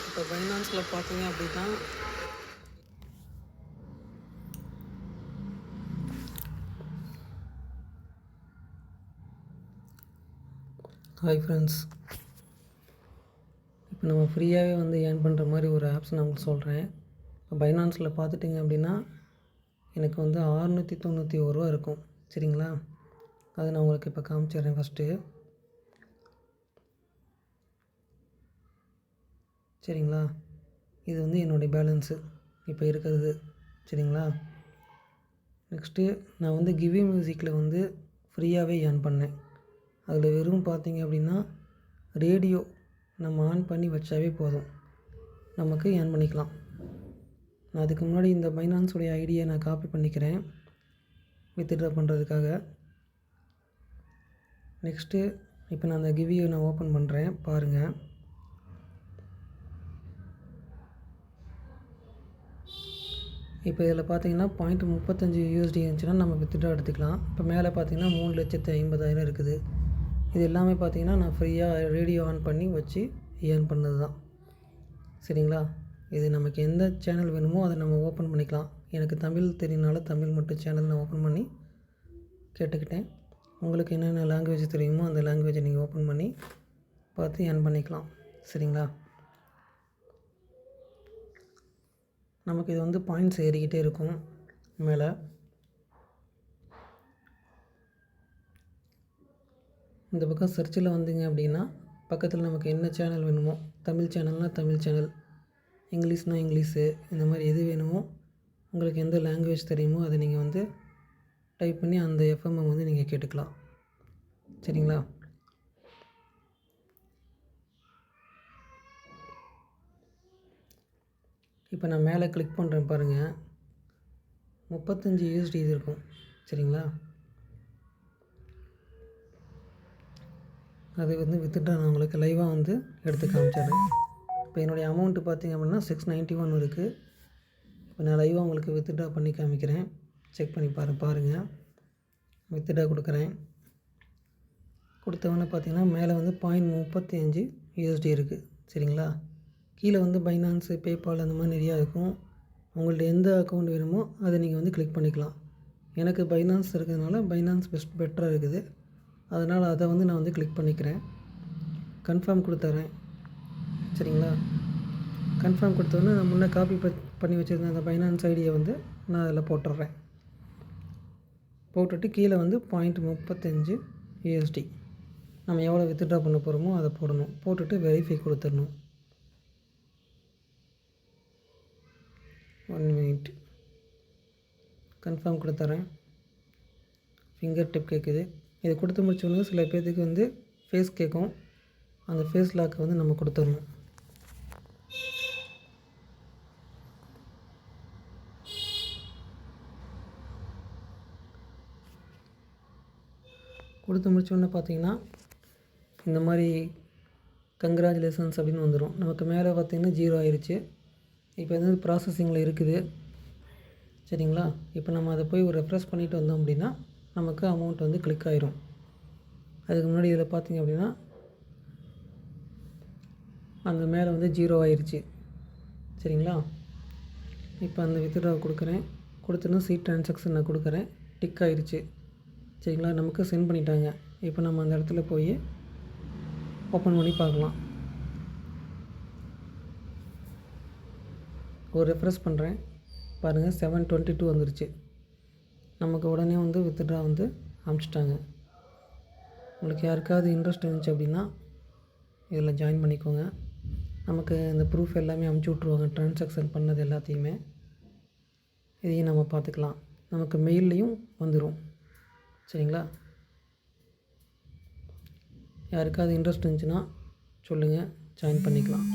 இப்போ பைனான்ஸில் பார்த்தீங்க அப்படின்னா ஹாய் ஃப்ரெண்ட்ஸ், இப்போ நம்ம ஃப்ரீயாகவே வந்து ஏர்ன் பண்ணுற மாதிரி ஒரு ஆப்ஸ் நான் உங்களுக்கு சொல்கிறேன். இப்போ பைனான்ஸில் பார்த்துட்டிங்க அப்படின்னா எனக்கு வந்து 691 ரூபா இருக்கும். சரிங்களா, அதை நான் உங்களுக்கு இப்போ காமிச்சிடுறேன். ஃபஸ்ட்டு சரிங்களா, இது வந்து என்னுடைய பேலன்ஸு இப்போ இருக்கிறது. சரிங்களா, நெக்ஸ்ட்டு நான் வந்து கிவி மியூசிக்கில் வந்து ஃப்ரீயாகவே ஏர்ன் பண்ணேன். அதில் வெறும் பார்த்திங்க அப்படின்னா ரேடியோ நம்ம ஆன் பண்ணி வச்சாவே போதும், நமக்கு ஏர்ன் பண்ணிக்கலாம். நான் அதுக்கு முன்னாடி இந்த பைனான்ஸுடைய ஐடியை நான் காப்பி பண்ணிக்கிறேன் வித்ட்ரா பண்ணுறதுக்காக. நெக்ஸ்ட்டு இப்போ நான் அந்த கிவியை நான் ஓப்பன் பண்ணுறேன், பாருங்கள். இப்போ இதில் பார்த்தீங்கன்னா $0.35 இருந்துச்சுன்னா நம்ம வித்ட்ரா எடுத்துக்கலாம். இப்போ மேலே பார்த்தீங்கன்னா 3,50,000 இருக்குது. இது எல்லாமே பார்த்தீங்கன்னா நான் ஃப்ரீயாக ரேடியோ ஆன் பண்ணி வச்சு ஏர்ன் பண்ணது தான். சரிங்களா, இது நமக்கு எந்த சேனல் வேணுமோ அதை நம்ம ஓப்பன் பண்ணிக்கலாம். எனக்கு தமிழ் தெரியுனால தமிழ் மட்டும் சேனல் நான் ஓப்பன் பண்ணி கேட்டுக்கிட்டேன். உங்களுக்கு என்னென்ன லாங்குவேஜ் தெரியுமோ அந்த லாங்குவேஜை நீங்கள் ஓப்பன் பண்ணி பார்த்து ஏர்ன் பண்ணிக்கலாம். சரிங்களா, நமக்கு இது வந்து பாயிண்ட்ஸ் ஏறிக்கிட்டே இருக்கும். மேலே இந்த பக்கம் சர்ச்சில் வந்தீங்க அப்படின்னா பக்கத்தில் நமக்கு என்ன சேனல் வேணுமோ, தமிழ் சேனல்னால் தமிழ் சேனல், இங்கிலீஷ்னால் இங்கிலீஷு, இந்த மாதிரி எது வேணுமோ உங்களுக்கு எந்த லாங்குவேஜ் தெரியுமோ அதை நீங்கள் வந்து டைப் பண்ணி அந்த எஃப்எம்ஐ வந்து நீங்கள் கேட்டுக்கலாம். சரிங்களா, இப்போ நான் மேலே கிளிக் பண்ணுறேன் பாருங்கள், $35 இது இருக்கும். சரிங்களா, அது வந்து வித்துட்டு நான் உங்களுக்கு லைவாக வந்து எடுத்து காமிச்சிடுறேன். இப்போ என்னுடைய அமௌண்ட்டு பார்த்திங்க அப்படின்னா 691 இருக்குது. இப்போ நான் லைவாக உங்களுக்கு வித்ட்ரா பண்ணி காமிக்கிறேன், செக் பண்ணி பாருங்கள். வித்ட்ரா கொடுக்குறேன். கொடுத்தவொடனே பார்த்திங்கன்னா மேலே வந்து $0.35 இருக்குது. சரிங்களா, கீழே வந்து பைனான்ஸு, பேபால் அந்த மாதிரி நிறையா இருக்கும். உங்கள்ட்ட எந்த அக்கௌண்ட் வேணுமோ அதை நீங்கள் வந்து கிளிக் பண்ணிக்கலாம். எனக்கு பைனான்ஸ் இருக்கிறதுனால பைனான்ஸ் பெட்டராக இருக்குது, அதனால் அதை வந்து நான் வந்து கிளிக் பண்ணிக்கிறேன். கன்ஃபார்ம் கொடுத்துட்றேன். சரிங்களா, கன்ஃபார்ம் கொடுத்தோன்னே நான் முன்னே காப்பி பண்ணி வச்சுருந்தேன் அந்த பைனான்ஸ் ஐடியை வந்து நான் அதில் போட்டுடுறேன். போட்டுட்டு கீழே வந்து $0.35 நம்ம எவ்வளோ வித்ட்ரா பண்ண போகிறோமோ அதை போடணும். போட்டுட்டு வெரிஃபை கொடுத்துடணும். 1 மினிட் கன்ஃபார்ம் கொடுத்துட்றேன். ஃபிங்கர் டிப் கேட்குது. இது கொடுத்து முடிச்சோன்னே சில பேர்த்துக்கு வந்து ஃபேஸ் கேட்கும். அந்த ஃபேஸ் லாக்கை வந்து நம்ம கொடுத்துடணும். கொடுத்து முடிச்சோடனே பார்த்தீங்கன்னா இந்த மாதிரி கங்க்ராச்சுலேஷன்ஸ் அப்படின்னு வந்துடும். நமக்கு மேலே பார்த்திங்கன்னா 0 ஆயிடுச்சு. இப்போ வந்து ப்ராசஸிங்கில் இருக்குது. சரிங்களா, இப்போ நம்ம அதை போய் ஒரு ரெஃப்ரெஷ் பண்ணிவிட்டு வந்தோம் அப்படின்னா நமக்கு அமௌண்ட் வந்து கிளிக் ஆயிரும். அதுக்கு முன்னாடி இதில் பார்த்திங்க அப்படின்னா அந்த மேலே வந்து 0 ஆயிடுச்சு. சரிங்களா, இப்போ அந்த வித்ட்ரா கொடுக்குறேன். கொடுத்தோன்னா சீட் ட்ரான்சாக்ஷன் நான் கொடுக்குறேன். டிக் ஆயிடுச்சு. சரிங்களா, நமக்கு சென்ட் பண்ணிட்டாங்க. இப்போ நம்ம அந்த இடத்துல போய் ஓப்பன் பண்ணி பார்க்கலாம். ஒரு ரெஃப்ரெஷ் பண்ணுறேன் பாருங்கள், 722 வந்துருச்சு. நமக்கு உடனே வந்து வித்ட்ரா வந்து அனுப்பிச்சிட்டாங்க. உங்களுக்கு யாருக்காவது இன்ட்ரெஸ்ட் இருந்துச்சு அப்படின்னா இதில் ஜாயின் பண்ணிக்கோங்க. நமக்கு இந்த ப்ரூஃப் எல்லாமே அனுப்பிச்சி விட்ருவாங்க, ட்ரான்சாக்ஷன் பண்ணது எல்லாத்தையுமே. இதையும் நம்ம பார்த்துக்கலாம். நமக்கு மெயில்லையும் வந்துடும். சரிங்களா, யாருக்காவது இன்ட்ரெஸ்ட் இருந்துச்சுன்னா சொல்லுங்கள், ஜாயின் பண்ணிக்கலாம்.